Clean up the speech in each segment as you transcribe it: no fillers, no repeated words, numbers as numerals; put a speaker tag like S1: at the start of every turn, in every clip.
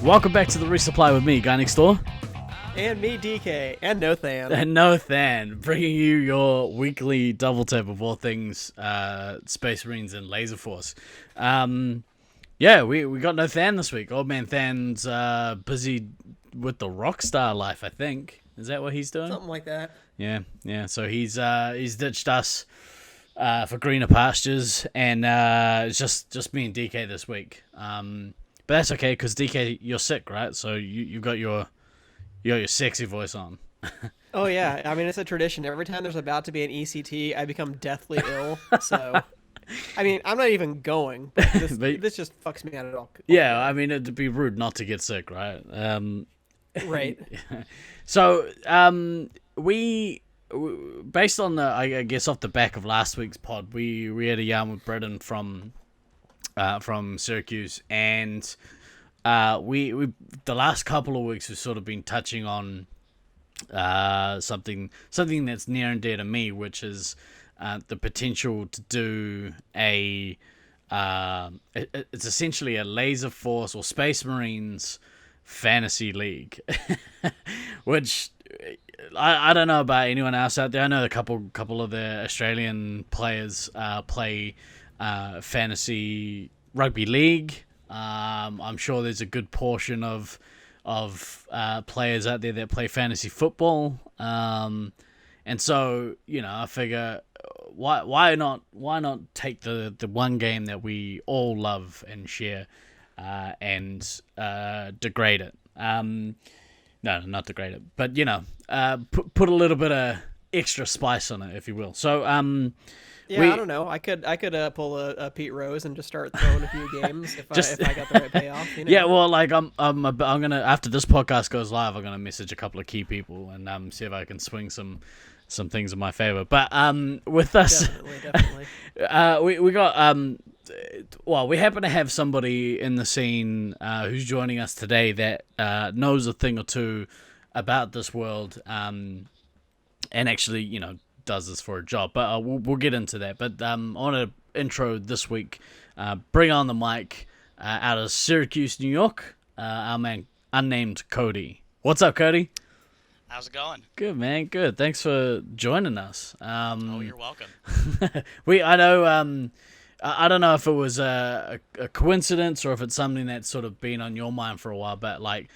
S1: Welcome back to the Resupply with me, Guy Next Door.
S2: And me, DK. And no Than.
S1: And no Than, bringing you your weekly double tap of all things Space Marines and Laserforce. Yeah, we got no Than this week. Old man Than's busy with the rockstar life, I think. Is that what he's doing?
S2: Something like that.
S1: Yeah. So he's ditched us for greener pastures, and it's just me and DK this week. But that's okay, because DK, you're sick, right? So you got your sexy voice on.
S2: Oh yeah, I mean it's a tradition. Every time there's about to be an ECT, I become deathly ill. So, I mean, I'm not even going. But this just fucks me out at all.
S1: Yeah, I mean it'd be rude not to get sick, right?
S2: Right.
S1: So, we based on the, I guess off the back of last week's pod, we had a yarn with Brendan from Syracuse, and we the last couple of weeks we've sort of been touching on something that's near and dear to me, which is the potential to do it's essentially a Laserforce or Space Marines Fantasy League, which I don't know about anyone else out there. I know a couple of the Australian players play fantasy rugby league. I'm sure there's a good portion of players out there that play fantasy football. And so, I figure why not take the one game that we all love and share and degrade it. No, not degrade it, but put a little bit of extra spice on it, if you will. So
S2: yeah, I don't know. I could pull a Pete Rose and just start throwing a few games if I got the right payoff.
S1: Yeah, well, like I'm gonna, after this podcast goes live, I'm gonna message a couple of key people and see if I can swing some things in my favor. But with us, definitely. We got we happen to have somebody in the scene who's joining us today that knows a thing or two about this world, and actually, does this for a job, but we'll get into that. But I want to intro this week, bring on the mic out of Syracuse, New York, our man Unnamed Cody. What's up, Cody?
S3: How's it going?
S1: Good, man. Good. Thanks for joining us.
S3: You're welcome.
S1: I know. I don't know if it was a coincidence or if it's something that's sort of been on your mind for a while, but like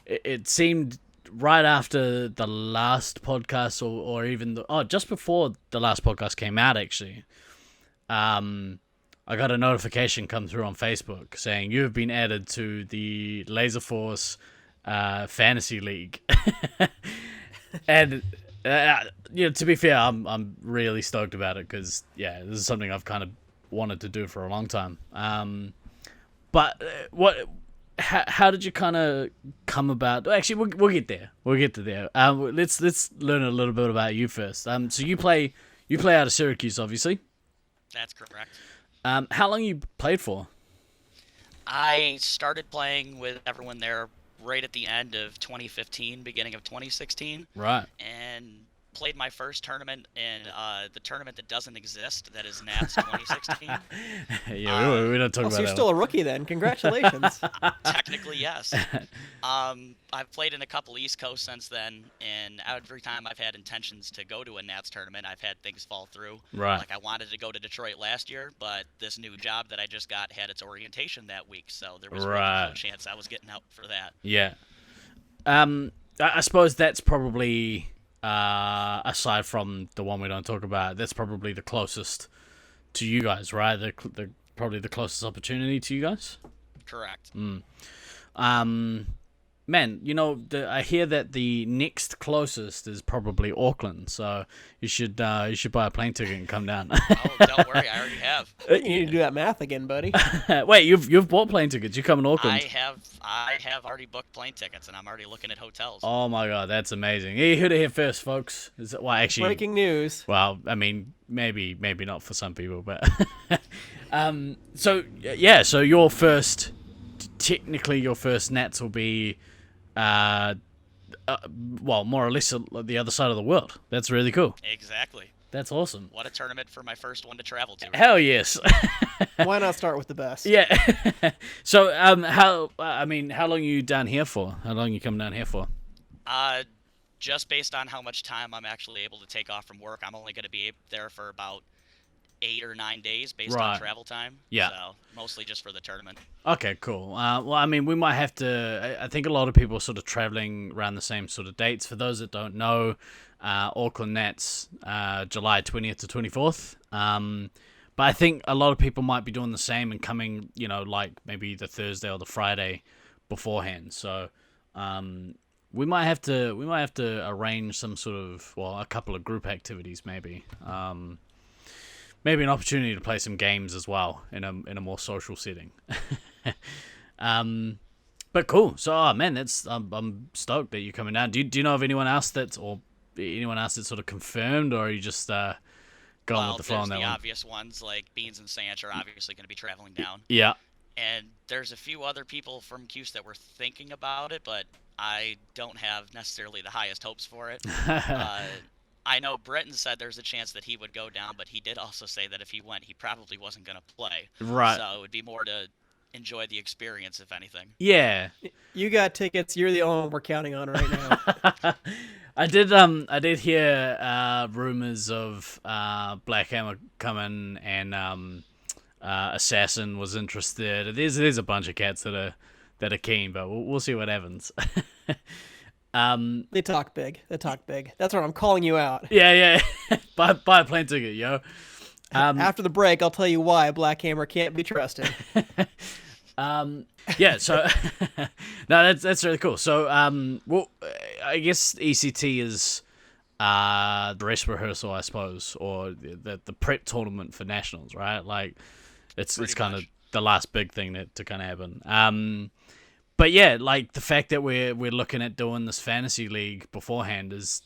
S1: it seemed right after the last podcast, or even just before the last podcast came out, actually, I got a notification come through on Facebook saying you have been added to the Laserforce Fantasy League. And to be fair, I'm really stoked about it, because this is something I've kind of wanted to do for a long time. But how did you kind of come about? Actually, we'll get there. Let's learn a little bit about you first. So you play out of Syracuse, obviously.
S3: That's correct.
S1: How long you played for?
S3: I started playing with everyone there right at the end of 2015, beginning of 2016.
S1: Right.
S3: And played my first tournament in the tournament that doesn't exist, that is Nats 2016.
S1: Yeah, we don't talk about
S2: that. So you're still a rookie then. Congratulations.
S3: Technically, yes. I've played in a couple East Coast since then, and every time I've had intentions to go to a Nats tournament, I've had things fall through.
S1: Right.
S3: Like I wanted to go to Detroit last year, but this new job that I just got had its orientation that week, so there was really no chance I was getting out for that.
S1: Yeah. I suppose that's probably, aside from the one we don't talk about, that's probably the closest to you guys, right? Probably the closest opportunity to you guys.
S3: Correct.
S1: Man, I hear that the next closest is probably Auckland, so you should buy a plane ticket and come down.
S3: Oh, don't worry, I already have.
S2: You need to do that math again, buddy.
S1: Wait, you've bought plane tickets? You come in Auckland?
S3: I have already booked plane tickets, and I'm already looking at hotels.
S1: Oh my god, that's amazing! You heard it here first, folks. Actually,
S2: breaking news.
S1: Well, I mean, maybe not for some people, but so your first Nats will be more or less the other side of the world. That's really cool.
S3: Exactly.
S1: That's awesome.
S3: What a tournament for my first one to travel to.
S1: Hell yes.
S2: Why not start with the best?
S1: Yeah. So, how long are you down here for? How long are you coming down here for?
S3: Just based on how much time I'm actually able to take off from work, I'm only going to be there for about 8 or 9 days based on travel time.
S1: Yeah.
S3: So mostly just for the tournament.
S1: Okay, cool. Well, I mean, we might have to. I think a lot of people are sort of traveling around the same sort of dates. For those that don't know, Auckland Nats, July 20th to 24th. But I think a lot of people might be doing the same and coming, like maybe the Thursday or the Friday beforehand. So, we might have to arrange some sort of, a couple of group activities maybe. Maybe an opportunity to play some games as well in a more social setting. But cool. So, man, I'm stoked that you're coming down. Do you know of anyone else that's sort of confirmed, or are you just going with the flow on that one?
S3: The obvious ones like Beans and Sanch are obviously going to be traveling down.
S1: Yeah.
S3: And there's a few other people from Cuse that were thinking about it, but I don't have necessarily the highest hopes for it. I know Britton said there's a chance that he would go down, but he did also say that if he went, he probably wasn't going to play.
S1: Right.
S3: So it would be more to enjoy the experience, if anything.
S1: Yeah.
S2: You got tickets. You're the only one we're counting on right now.
S1: I did hear rumors of Black Hammer coming, and Assassin was interested. There's a bunch of cats that are keen, but we'll see what happens.
S2: They talk big. That's what I'm calling you out.
S1: Yeah. buy a plane ticket, yo.
S2: After the break, I'll tell you why Black Hammer can't be trusted.
S1: Yeah. So no, that's really cool. So I guess ECT is the dress rehearsal, I suppose, or the prep tournament for nationals, right? Like it's kind of the last big thing to kind of happen. But yeah, like the fact that we're looking at doing this fantasy league beforehand is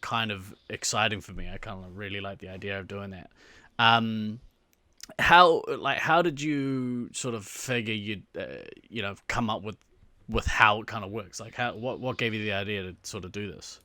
S1: kind of exciting for me. I kind of really like the idea of doing that. How did you sort of figure you'd come up with how it kind of works? Like what gave you the idea to sort of do this?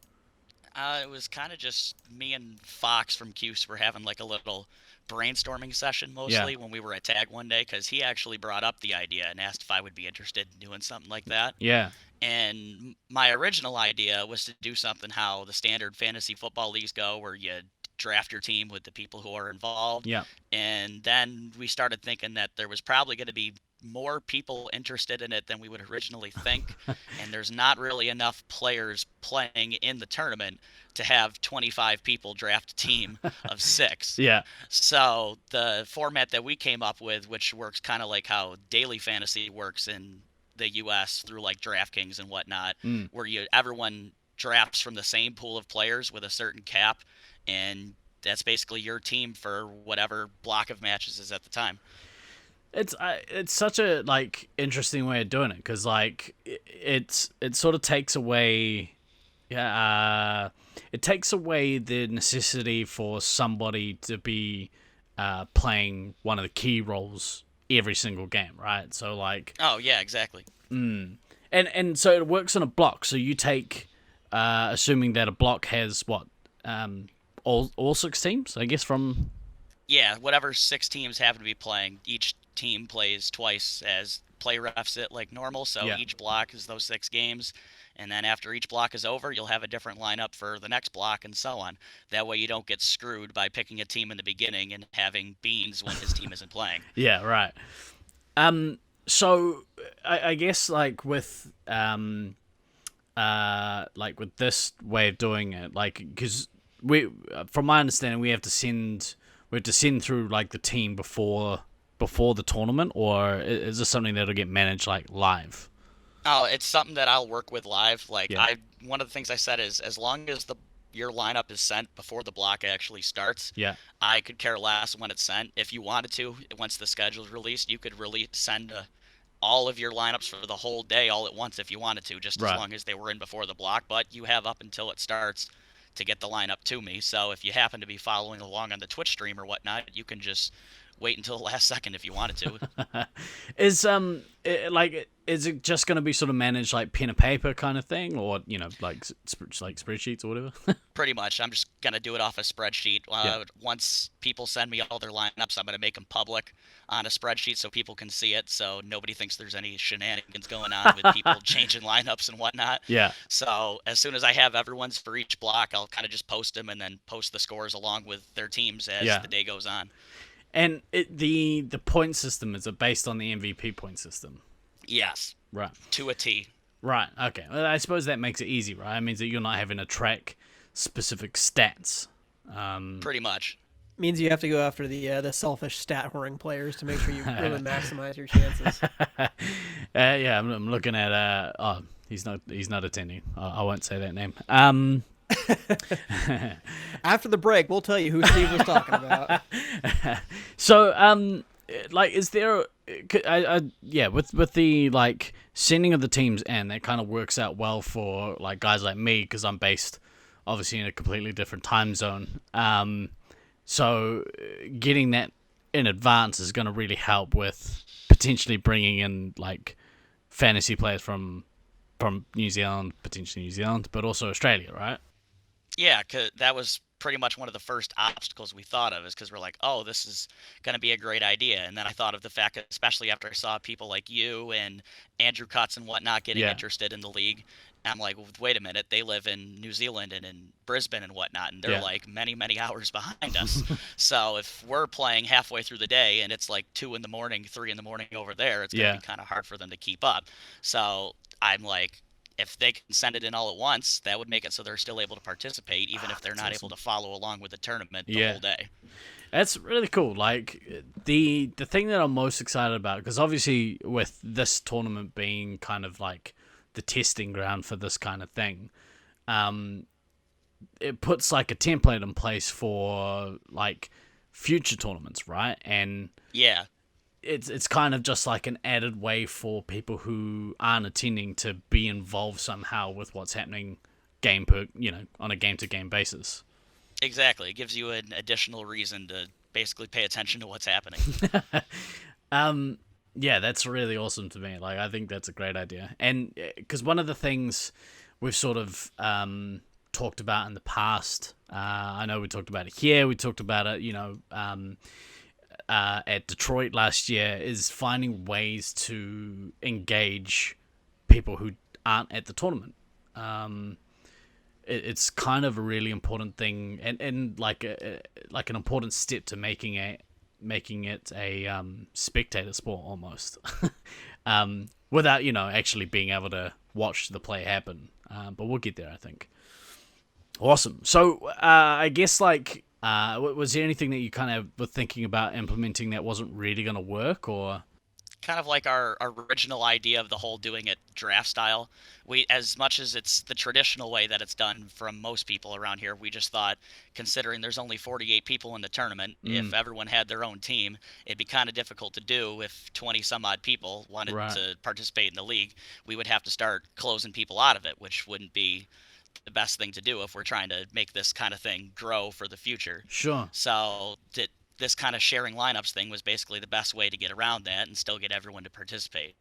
S3: It was kind of just me and Fox from Cuse were having like a little brainstorming session mostly when we were at Tag one day, because he actually brought up the idea and asked if I would be interested in doing something like that.
S1: Yeah.
S3: And my original idea was to do something how the standard fantasy football leagues go, where you draft your team with the people who are involved.
S1: Yeah.
S3: And then we started thinking that there was probably going to be more people interested in it than we would originally think. And there's not really enough players playing in the tournament to have 25 people draft a team of 6.
S1: Yeah.
S3: So the format that we came up with, which works kind of like how daily fantasy works in the US through like DraftKings and whatnot, where everyone drafts from the same pool of players with a certain cap, and that's basically your team for whatever block of matches is at the time.
S1: It's such a interesting way of doing it, because it sort of takes away it takes away the necessity for somebody to be playing one of the key roles every single game, right? So
S3: oh yeah, exactly.
S1: And so it works in a block. So you take assuming that a block has what all 6 teams, I guess, from
S3: whatever 6 teams happen to be playing. Each team plays twice as play refs it like normal, so each block is those 6 games, and then after each block is over, you'll have a different lineup for the next block and so on. That way you don't get screwed by picking a team in the beginning and having Beans when his team isn't playing.
S1: Yeah, right. So I guess with with this way of doing it, because from my understanding, we have to send through the team before the tournament, or is this something that'll get managed live?
S3: Oh, it's something that I'll work with live. One of the things I said is, as long as your lineup is sent before the block actually starts, I could care less when it's sent. If you wanted to, once the schedule's released, you could send all of your lineups for the whole day all at once if you wanted to, just as long as they were in before the block. But you have up until it starts to get the lineup to me. So if you happen to be following along on the Twitch stream or whatnot, you can just wait until the last second if you wanted to.
S1: Is it just going to be sort of managed like pen and paper kind of thing, or like spreadsheets or whatever?
S3: Pretty much. I'm just going to do it off a spreadsheet. Once people send me all their lineups, I'm going to make them public on a spreadsheet so people can see it, so nobody thinks there's any shenanigans going on with people changing lineups and whatnot.
S1: Yeah.
S3: So as soon as I have everyone's for each block, I'll kind of just post them and then post the scores along with their teams as the day goes on.
S1: And the point system, is it based on the MVP point system?
S3: Yes.
S1: Right.
S3: To a T.
S1: Right. Okay. Well, I suppose that makes it easy, right? It means that you're not having to track specific stats.
S3: Pretty much.
S2: Means you have to go after the selfish stat whoring players to make sure you really maximize your chances.
S1: Yeah, I'm looking at. Oh, he's not attending. I won't say that name.
S2: After the break, we'll tell you who Steve was talking about.
S1: So, like, is there? With the like sending of the teams in, that kind of works out well for like guys like me because I'm based obviously in a completely different time zone. So getting that in advance is going to really help with potentially bringing in like fantasy players from New Zealand, potentially New Zealand, but also Australia, right?
S3: Yeah, 'cause that was pretty much one of the first obstacles we thought of, is because we're like, oh, this is going to be a great idea. And then I thought of the fact that, especially after I saw people like you and Andrew Cutts and whatnot getting interested in the league, I'm like, well, wait a minute, they live in New Zealand and in Brisbane and whatnot, and they're like many, many hours behind us. So if we're playing halfway through the day and it's like 2 in the morning, 3 in the morning over there, it's going to be kind of hard for them to keep up. So I'm like, if they can send it in all at once, that would make it so they're still able to participate, even if they're not able to follow along with the tournament the whole day.
S1: That's really cool. Like, the thing that I'm most excited about, because obviously with this tournament being kind of like the testing ground for this kind of thing, it puts like a template in place for like future tournaments, right? And it's kind of just like an added way for people who aren't attending to be involved somehow with what's happening on a game-to-game basis.
S3: Exactly. It gives you an additional reason to basically pay attention to what's happening.
S1: Yeah, that's really awesome to me. Like, I think that's a great idea. And because one of the things we've sort of talked about in the past, I know we talked about it here, we talked about it, at Detroit last year, is finding ways to engage people who aren't at the tournament. It's kind of a really important thing, and like an important step to making it a spectator sport almost, without actually being able to watch the play happen. But we'll get there, I think. Awesome. So I guess like. Was there anything that you kind of were thinking about implementing that wasn't really going to work, or?
S3: Kind of like our original idea of the whole doing it draft style. We, as much as it's the traditional way that it's done from most people around here, we just thought, considering there's only 48 people in the tournament, if everyone had their own team, it'd be kind of difficult to do if 20 some odd people wanted to participate in the league. We would have to start closing people out of it, which wouldn't be the best thing to do if we're trying to make this kind of thing grow for the future.
S1: Sure.
S3: So this kind of sharing lineups thing was basically the best way to get around that and still get everyone to participate.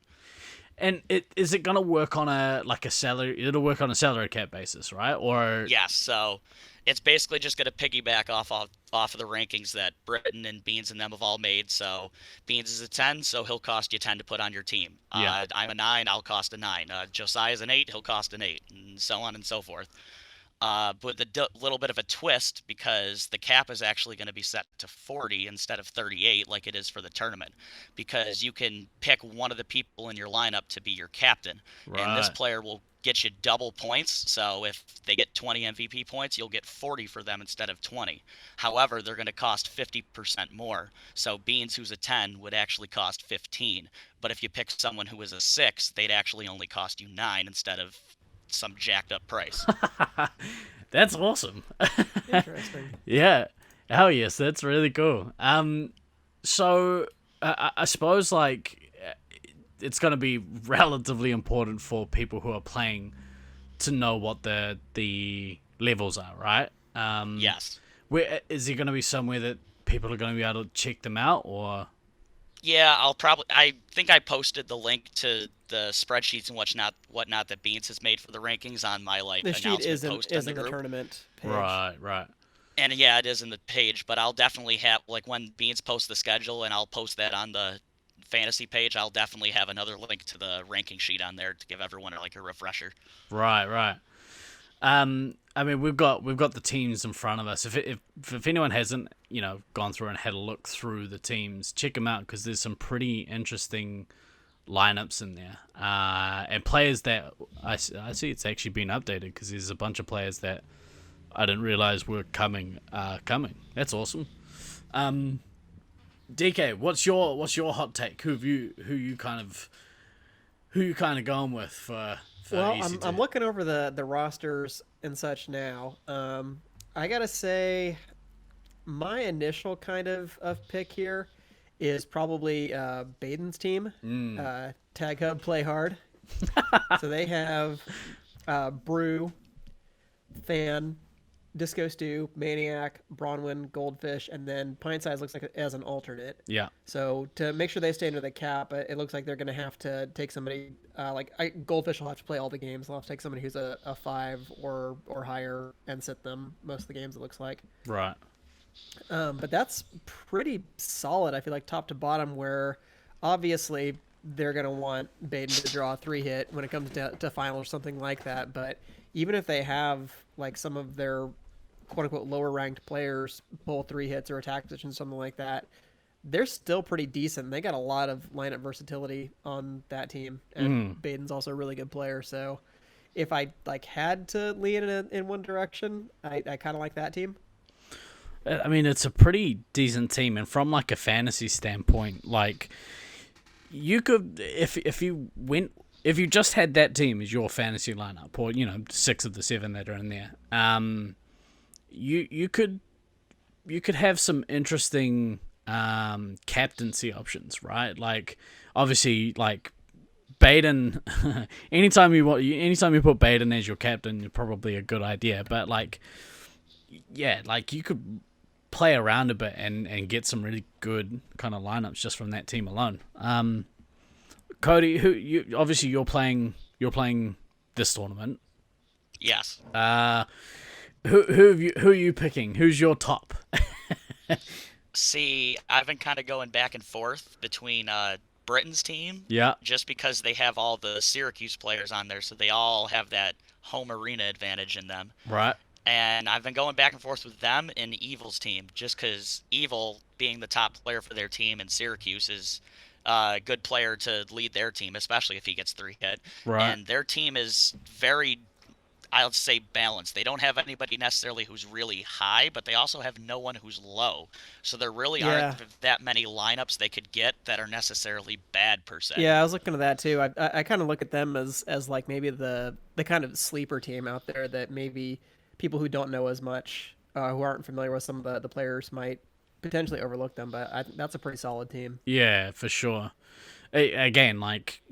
S1: And is it going to work on a salary? It'll work on a salary cap basis, right? Or
S3: yes. So it's basically just going to piggyback off of the rankings that Britton and Beans and them have all made. So Beans is a 10, so he'll cost you 10 to put on your team. I'm a 9, I'll cost a 9. Josiah's an 8, he'll cost an 8, and so on and so forth. But a little bit of a twist, because the cap is actually going to be set to 40 instead of 38 like it is for the tournament, because you can pick one of the people in your lineup to be your captain, and this player will get you double points. So if they get 20 MVP points, you'll get 40 for them instead of 20. However, they're going to cost 50% more. So Beans, who's a 10, would actually cost 15. But if you pick someone who is a 6, they'd actually only cost you 9 instead of some jacked up price.
S1: That's awesome.
S2: Interesting.
S1: Yeah. Oh yes, that's really cool. So I suppose like it's going to be relatively important for people who are playing to know what the levels are, right?
S3: Yes.
S1: Where is there going to be somewhere that people are going to be able to check them out, or?
S3: Yeah, I think I posted the link to the spreadsheets and whatnot that Beans has made for the rankings on my
S2: the sheet
S3: announcement post in the group.
S2: tournament page.
S1: Right.
S3: And yeah, it is in the page, but I'll definitely have, when Beans posts the schedule, and I'll post that on the fantasy page, I'll definitely have another link to the ranking sheet on there to give everyone a refresher.
S1: Right. I mean, we've got the teams in front of us. If anyone hasn't, gone through and had a look through the teams, check them out, because there's some pretty interesting lineups in there, and players that I see it's actually been updated, because there's a bunch of players that I didn't realize were coming. That's awesome. DK, what's your hot take? Who you kind of going with for
S2: well,
S1: ECT?
S2: I'm looking over the rosters and such now. I gotta say, my initial kind of pick here is probably Baden's team. Tag Hub Play Hard. So they have Brew, Fan, Disco Stew, Maniac, Bronwyn, Goldfish, and then Pint Size looks like as an alternate.
S1: Yeah.
S2: So to make sure they stay under the cap, it looks like they're going to have to take somebody Goldfish will have to play all the games. They'll have to take somebody who's a 5 or higher and sit them most of the games, it looks like.
S1: Right.
S2: But that's pretty solid, I feel like, top to bottom, where obviously they're going to want Baden to draw a 3-hit when it comes to final or something like that. But even if they have some of their quote-unquote lower-ranked players pull 3 hits or attack positions, something like that, they're still pretty decent. They got a lot of lineup versatility on that team, and Baden's also a really good player. So if I had to lean in one direction, I kind of like that team.
S1: I mean, it's a pretty decent team, and from a fantasy standpoint, you could, if you just had that team as your fantasy lineup, or 6 of the 7 that are in there, you could have some interesting captaincy options, right? Obviously, Baden. anytime you put Baden as your captain, it's probably a good idea. But you could play around a bit and get some really good kind of lineups just from that team alone. Cody, you're playing this tournament.
S3: Yes.
S1: Who are you picking? Who's your top?
S3: See, I've been kind of going back and forth between Britain's team.
S1: Yeah.
S3: Just because they have all the Syracuse players on there, so they all have that home arena advantage in them.
S1: Right.
S3: And I've been going back and forth with them and Evil's team, just because Evil, being the top player for their team in Syracuse, is a good player to lead their team, especially if he gets 3 hit.
S1: Right.
S3: And their team is very, I'll say, balanced. They don't have anybody necessarily who's really high, but they also have no one who's low. So there really aren't that many lineups they could get that are necessarily bad per se.
S2: Yeah, I was looking at that too. I kind of look at them as maybe the kind of sleeper team out there that maybe people who don't know as much, who aren't familiar with some of the players, might potentially overlook them. But that's a pretty solid team.
S1: Yeah, for sure. Again,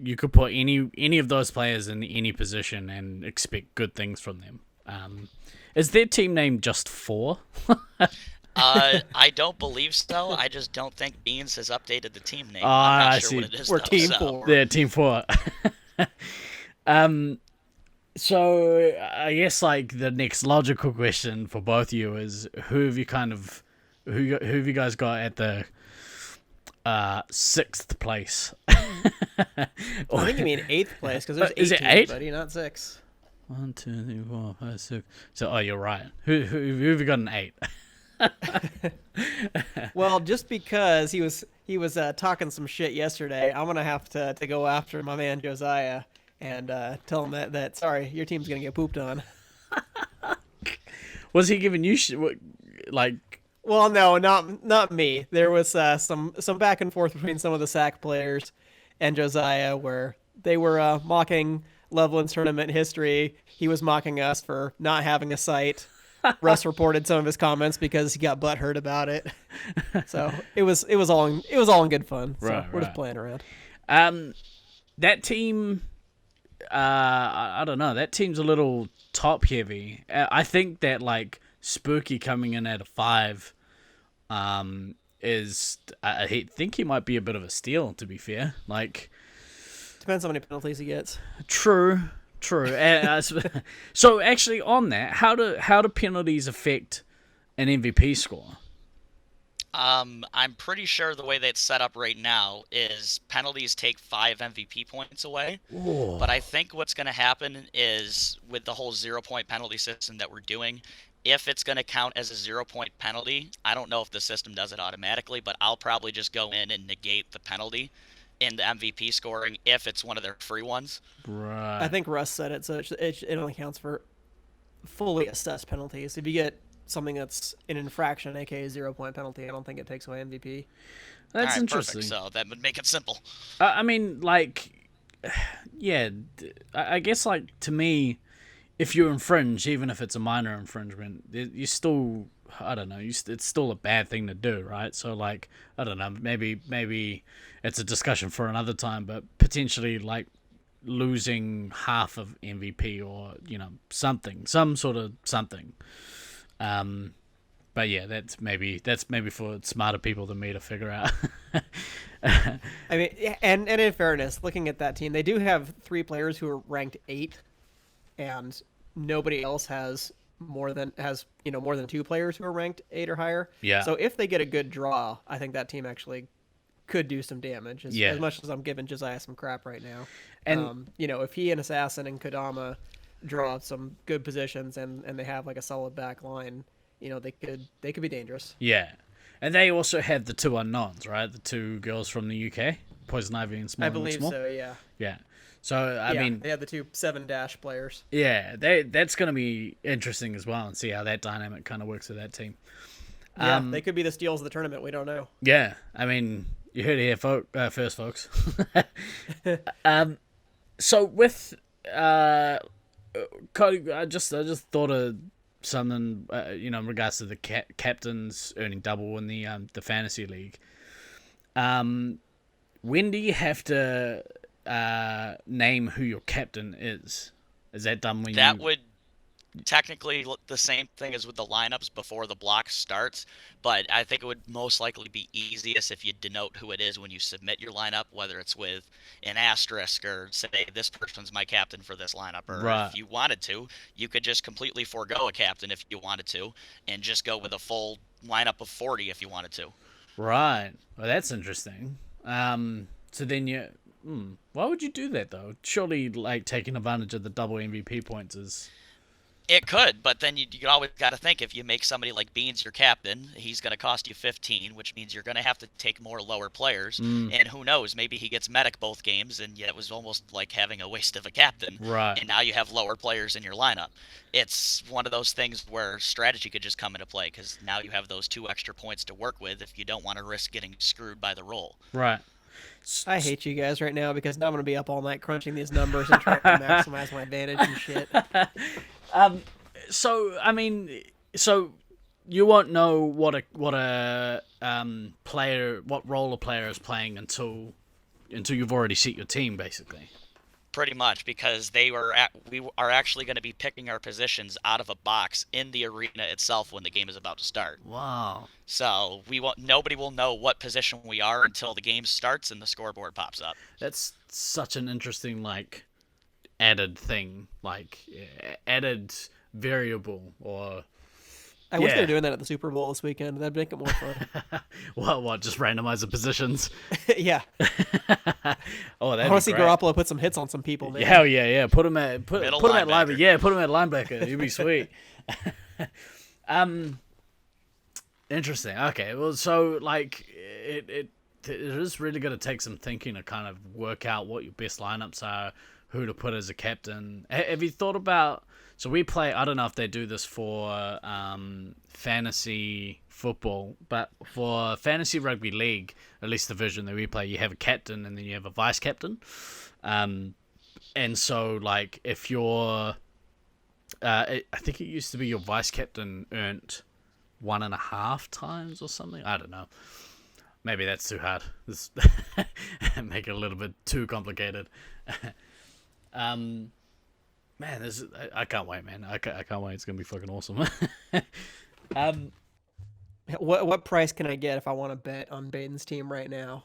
S1: you could put any of those players in any position and expect good things from them. Is their team name just 4?
S3: I don't believe so. I just don't think Beans has updated the team name.
S1: I'm not
S3: sure
S1: see.
S3: What it is.
S2: We're Team 4.
S1: Yeah, Team 4. So I guess the next logical question for both of you is who have you guys got at the 6th place?
S2: I think you mean 8th place, because there's 8
S1: is it
S2: teams,
S1: 8?
S2: buddy, not 6.
S1: 1, 2, 3, 4, 5, 6. So you're right. Who have you got an 8?
S2: Well, just because he was talking some shit yesterday, I'm gonna have to go after my man Josiah and tell him that sorry, your team's gonna get pooped on.
S1: Was he giving you
S2: Well, no, not me. There was some back and forth between some of the SAC players and Josiah, where they were mocking Loveland's tournament history. He was mocking us for not having a site. Russ reported some of his comments because he got butthurt about it. So it was all in good fun. So we're just playing around.
S1: That team, I don't know. That team's a little top heavy. I think that Spooky coming in at a 5, is I think he might be a bit of a steal, to be fair. Like,
S2: depends how many penalties he gets.
S1: True. So actually, on that, how do penalties affect an MVP score?
S3: I'm pretty sure the way that it's set up right now is penalties take 5 MVP points away.
S1: Ooh.
S3: But I think what's going to happen is with the whole 0-point penalty system that we're doing, if it's going to count as a 0-point penalty, I don't know if the system does it automatically, but I'll probably just go in and negate the penalty in the MVP scoring if it's one of their free ones.
S1: Right.
S2: I think Russ said it, so it only counts for fully assessed penalties. If you get something that's an infraction, aka 0-point penalty, I don't think it takes away MVP.
S1: That's
S3: right,
S1: interesting.
S3: Perfect. So that would make it simple.
S1: I mean, like, yeah, I guess, like, to me, if you infringe, even if it's a minor infringement, you still, I don't know, it's still a bad thing to do, right? So, like, I don't know, maybe it's a discussion for another time, but potentially, like, losing half of MVP or, some sort of something. But yeah, that's maybe for smarter people than me to figure out.
S2: I mean, and in fairness, looking at that team, they do have 3 players who are ranked 8, and nobody else has more than 2 players who are ranked 8 or higher.
S1: Yeah.
S2: So if they get a good draw, I think that team actually could do some damage. As much as I'm giving Josiah some crap right now, and if he and Assassin and Kodama draw some good positions and they have like a solid back line, they could be dangerous.
S1: Yeah. And they also have the 2 unknowns, right? The 2 girls from the UK, Poison Ivy and Small.
S2: I believe so, yeah.
S1: Yeah. So, I mean,
S2: they have the 2 7- players.
S1: Yeah, that's going to be interesting as well, and see how that dynamic kind of works with that team.
S2: Yeah, they could be the steals of the tournament. We don't know.
S1: Yeah, I mean, you heard it here first, folks. So with Cody, I just thought of something, in regards to the captains earning double in the fantasy league. When do you have to name who your captain is? Is that done when
S3: that would technically look the same thing as with the lineups before the block starts, but I think it would most likely be easiest if you denote who it is when you submit your lineup, whether it's with an asterisk or say this person's my captain for this lineup, or
S1: right.
S3: If you wanted to, you could just completely forego a captain if you wanted to and just go with a full lineup of 40 if you wanted to.
S1: Right. Well, that's interesting. So then why would you do that though? Surely, like, taking advantage of the double MVP points is...
S3: It could, but then you always got to think, if you make somebody like Beans your captain, he's going to cost you 15, which means you're going to have to take more lower players. And who knows, maybe he gets medic both games, and yet it was almost like having a waste of a captain.
S1: Right.
S3: And now you have lower players in your lineup. It's one of those things where strategy could just come into play, because now you have those 2 extra points to work with if you don't want to risk getting screwed by the roll.
S1: Right.
S2: I hate you guys right now because now I'm going to be up all night crunching these numbers and trying to maximize my advantage and shit.
S1: So I mean, you won't know what a player, what role a player is playing until you've already set your team, basically.
S3: Pretty much, because we are actually going to be picking our positions out of a box in the arena itself when the game is about to start.
S1: Wow.
S3: So nobody will know what position we are until the game starts and the scoreboard pops up.
S1: That's such an interesting, like, added thing, like added variable, or...
S2: I wish they were doing that at the Super Bowl this weekend. That'd make it more fun.
S1: What? Just randomize the positions?
S2: Yeah.
S1: Oh,
S2: I want to see Garoppolo put some hits on some people, man.
S1: Hell yeah. Put him at linebacker. Yeah, put him at linebacker. He'd be sweet. Interesting. Okay. Well, so like it is really going to take some thinking to kind of work out what your best lineups are, who to put as a captain. Have you thought about? So we play, I don't know if they do this for fantasy football, but for fantasy rugby league, at least the version that we play, you have a captain and then you have a vice captain. And so, like, if you're... I think it used to be your vice captain earned 1.5 times or something. I don't know. Maybe that's too hard. This make it a little bit too complicated. Man, I can't wait, man. I can't wait. It's gonna be fucking awesome.
S2: What price can I get if I want to bet on Baden's team right now?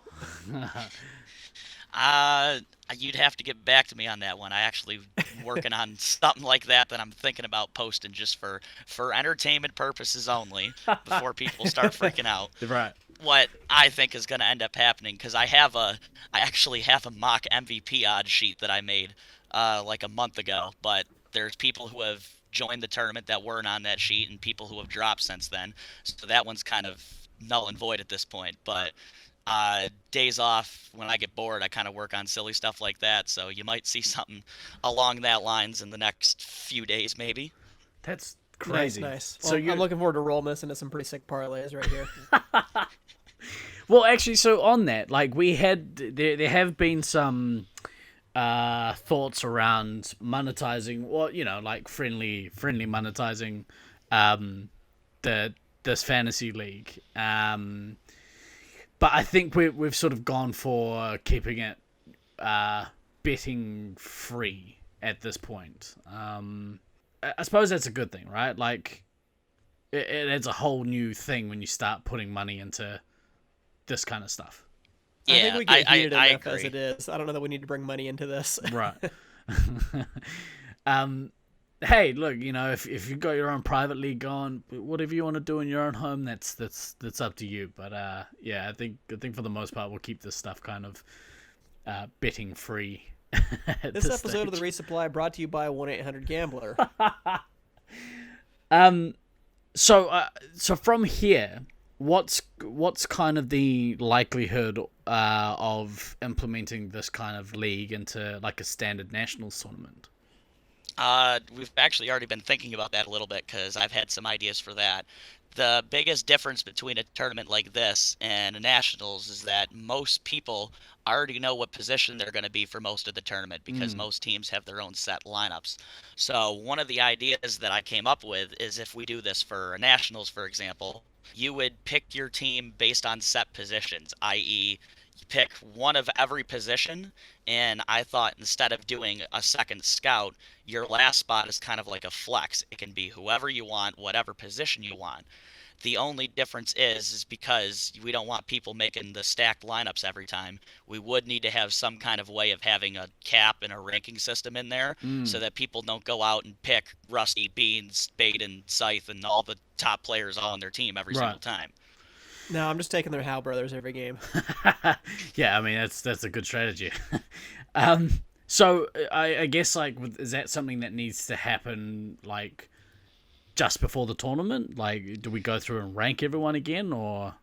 S3: You'd have to get back to me on that one. I actually working on something like that I'm thinking about posting just for entertainment purposes only before people start freaking out.
S1: Right.
S3: What I think is going to end up happening, because I actually have a mock MVP odds sheet that I made like a month ago, but there's people who have joined the tournament that weren't on that sheet and people who have dropped since then. So that one's kind of null and void at this point. But days off, when I get bored, I kind of work on silly stuff like that. So you might see something along that lines in the next few days, maybe.
S1: That's crazy.
S2: Nice. Well, so I'm looking forward to rolling this into some pretty sick parlays right here.
S1: Well, actually, so on that, like there have been some thoughts around monetizing, or like friendly monetizing, this fantasy league. But I think we've sort of gone for keeping it betting free at this point. I suppose that's a good thing, right? Like, it's a whole new thing when you start putting money into this kind of stuff.
S2: Yeah, I think we get heated enough
S3: agree.
S2: as it is. I don't know that we need to bring money into this.
S1: Right. Hey, look, if you've got your own private league going, whatever you want to do in your own home, that's up to you. But yeah, I think for the most part, we'll keep this stuff kind of betting free.
S2: This episode of the Resupply brought to you by 1-800-GAMBLER.
S1: So from here, what's kind of the likelihood of implementing this kind of league into like a standard nationals tournament?
S3: We've actually already been thinking about that a little bit because I've had some ideas for that. The biggest difference between a tournament like this and a nationals is that most people already know what position they're going to be for most of the tournament because most teams have their own set lineups. So one of the ideas that I came up with is if we do this for a nationals, for example, you would pick your team based on set positions, i.e., you pick one of every position, and I thought instead of doing a second scout, your last spot is kind of like a flex. It can be whoever you want, whatever position you want. The only difference is because we don't want people making the stacked lineups every time. We would need to have some kind of way of having a cap and a ranking system in there so that people don't go out and pick Rusty, Beans, Baden, Scythe, and all the top players all on their team every single time.
S2: No, I'm just taking their Howe brothers every game.
S1: Yeah, I mean that's a good strategy. So I guess like is that something that needs to happen like just before the tournament? Like, do we go through and rank everyone again, or?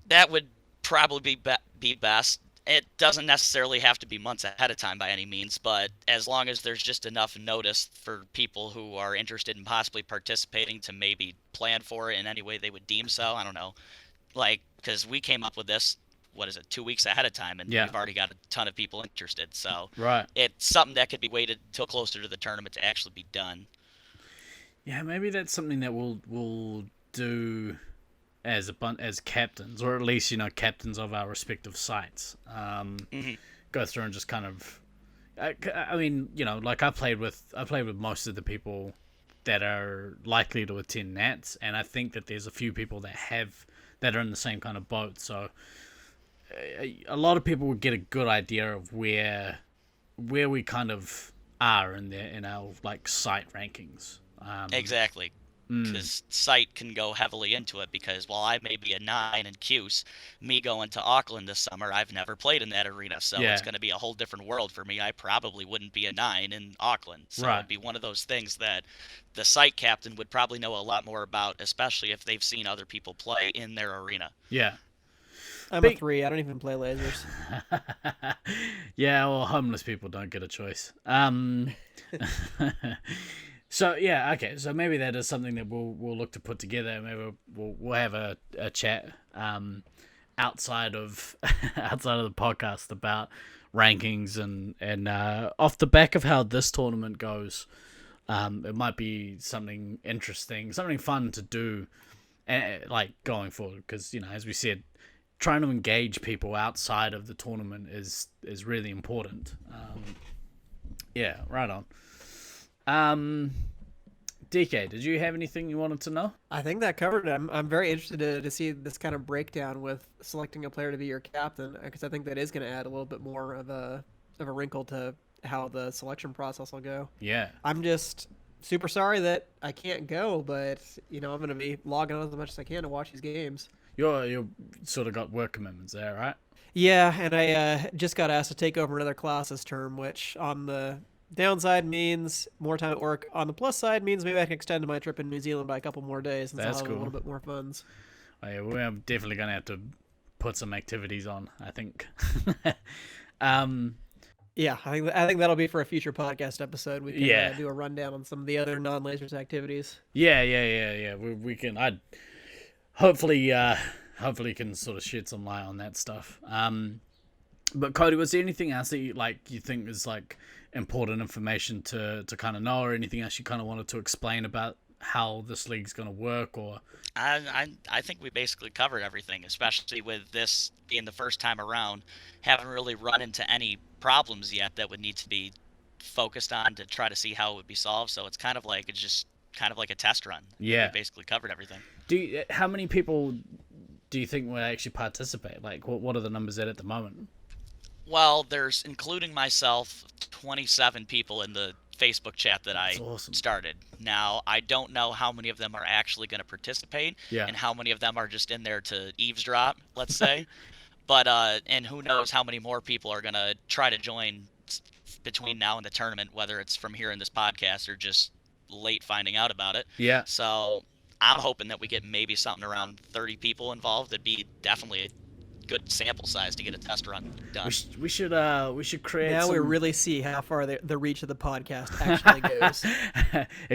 S3: That would probably be best. It doesn't necessarily have to be months ahead of time by any means, but as long as there's just enough notice for people who are interested in possibly participating to maybe plan for it in any way they would deem so. I don't know. Like, because we came up with this, 2 weeks ahead of time, and we've already got a ton of people interested. So it's something that could be waited till closer to the tournament to actually be done.
S1: Yeah, maybe that's something that we'll do as captains, or at least captains of our respective sites. Go through and just kind of, I mean, like I played with most of the people that are likely to attend Nats, and I think that there's a few people that are in the same kind of boat. So a lot of people would get a good idea of where we kind of are in our like site rankings.
S3: Exactly. Because site can go heavily into it because while I may be a 9 in Cuse, me going to Auckland this summer, I've never played in that arena. So it's going to be a whole different world for me. I probably wouldn't be a 9 in Auckland. So it'd be one of those things that the site captain would probably know a lot more about, especially if they've seen other people play in their arena.
S1: Yeah.
S2: I'm a 3. I don't even play lasers.
S1: Yeah, well, homeless people don't get a choice. So yeah, okay. So maybe that is something that we'll look to put together. Maybe we'll have a chat outside of the podcast about rankings and off the back of how this tournament goes. It might be something interesting, something fun to do, like going forward. Because as we said, trying to engage people outside of the tournament is really important. Yeah, right on. DK, did you have anything you wanted to know?
S2: I think that covered it. I'm very interested to see this kind of breakdown with selecting a player to be your captain, because I think that is going to add a little bit more of a wrinkle to how the selection process will go.
S1: Yeah.
S2: I'm just super sorry that I can't go, but I'm going to be logging on as much as I can to watch these games.
S1: You're sort of got work commitments there, right?
S2: Yeah, and I just got asked to take over another class this term, which on the downside means more time at work. On the plus side means maybe I can extend my trip in New Zealand by a couple more days, and
S1: That's
S2: so I'll have
S1: cool.
S2: a little bit more funds.
S1: Oh, yeah, we're definitely going to have to put some activities on, I think.
S2: Yeah, I think that'll be for a future podcast episode. We can do a rundown on some of the other non-lasers activities.
S1: Yeah. We can. I'd hopefully can sort of shed some light on that stuff. But Cody, was there anything else that you think is like important information to kind of know, or anything else you kind of wanted to explain about how this league's going to work? Or
S3: I think we basically covered everything, especially with this being the first time around. Haven't really run into any problems yet that would need to be focused on to try to see how it would be solved. So it's kind of like a test run.
S1: Yeah,
S3: we basically covered everything.
S1: How many people do you think will actually participate? Like, what are the numbers at the moment?
S3: Well, there's, including myself, 27 people in the Facebook chat that I started. Now, I don't know how many of them are actually going to participate, and how many of them are just in there to eavesdrop, let's say. But and who knows how many more people are going to try to join between now and the tournament, whether it's from here in this podcast or just late finding out about it.
S1: Yeah.
S3: So I'm hoping that we get maybe something around 30 people involved. That'd be definitely a good sample size to get a test run done.
S1: We should create.
S2: Now we really see how far the reach of the podcast actually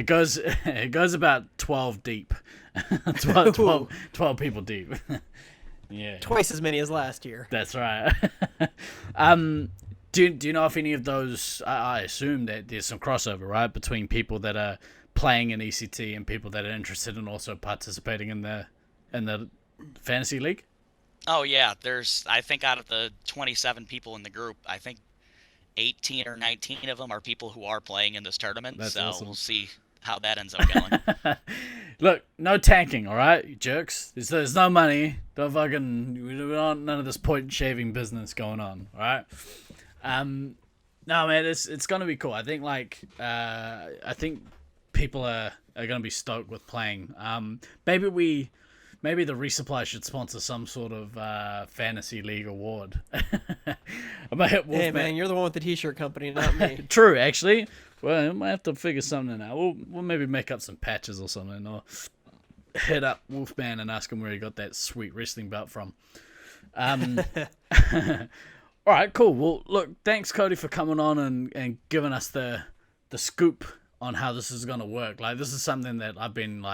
S2: goes.
S1: It goes about 12 deep. 12 people deep. Yeah.
S2: Twice as many as last year.
S1: That's right. Do you know if any of those? I assume that there's some crossover, right, between people that are playing in ECT and people that are interested in also participating in the fantasy league.
S3: Oh yeah, I think out of the 27 people in the group, I think 18 or 19 of them are people who are playing in this tournament.
S1: That's
S3: so
S1: awesome.
S3: We'll see how that ends up going.
S1: Look, no tanking, all right, you jerks. There's no money. Don't fucking. We don't none of this point shaving business going on, all right? No, man, it's gonna be cool. I think I think people are gonna be stoked with playing. Maybe the Resupply should sponsor some sort of fantasy league award. I might hit Wolfman.
S2: Hey man, you're the one with the t-shirt company, not me.
S1: True, actually. Well, I might have to figure something out. We'll maybe make up some patches or something, or hit up Wolfman and ask him where he got that sweet wrestling belt from. All right, cool. Well, look, thanks, Cody, for coming on and giving us the scoop on how this is going to work. Like, this is something that I've been,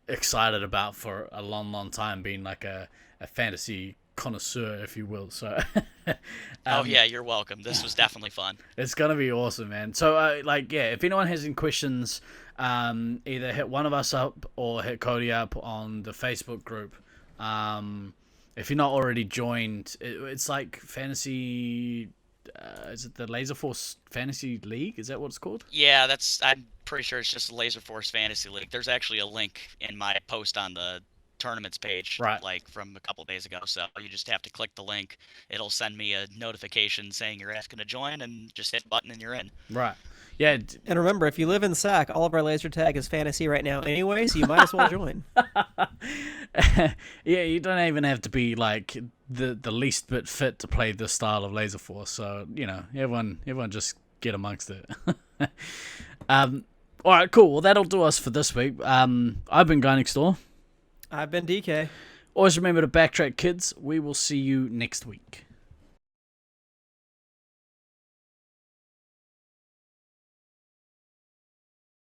S1: excited about for a long, long time, being, a fantasy connoisseur, if you will. So,
S3: oh, yeah, you're welcome. This was definitely fun.
S1: It's going to be awesome, man. So, if anyone has any questions, either hit one of us up or hit Cody up on the Facebook group. If you're not already joined, it's like fantasy. Is it the Laserforce Fantasy League? Is that what it's called?
S3: Yeah, I'm pretty sure it's just Laserforce Fantasy League. There's actually a link in my post on the tournaments page,
S1: right,
S3: from a couple days ago. So you just have to click the link. It'll send me a notification saying you're asking to join, and just hit button and you're in.
S1: Right. Yeah.
S2: And remember, if you live in SAC, all of our laser tag is fantasy right now anyway, so you might as well join.
S1: Yeah, you don't even have to be the least bit fit to play this style of Laserforce. So, everyone just get amongst it. All right, cool. Well, that'll do us for this week. I've been Guy Next Door.
S2: I've been DK.
S1: Always remember to backtrack, kids. We will see you next week.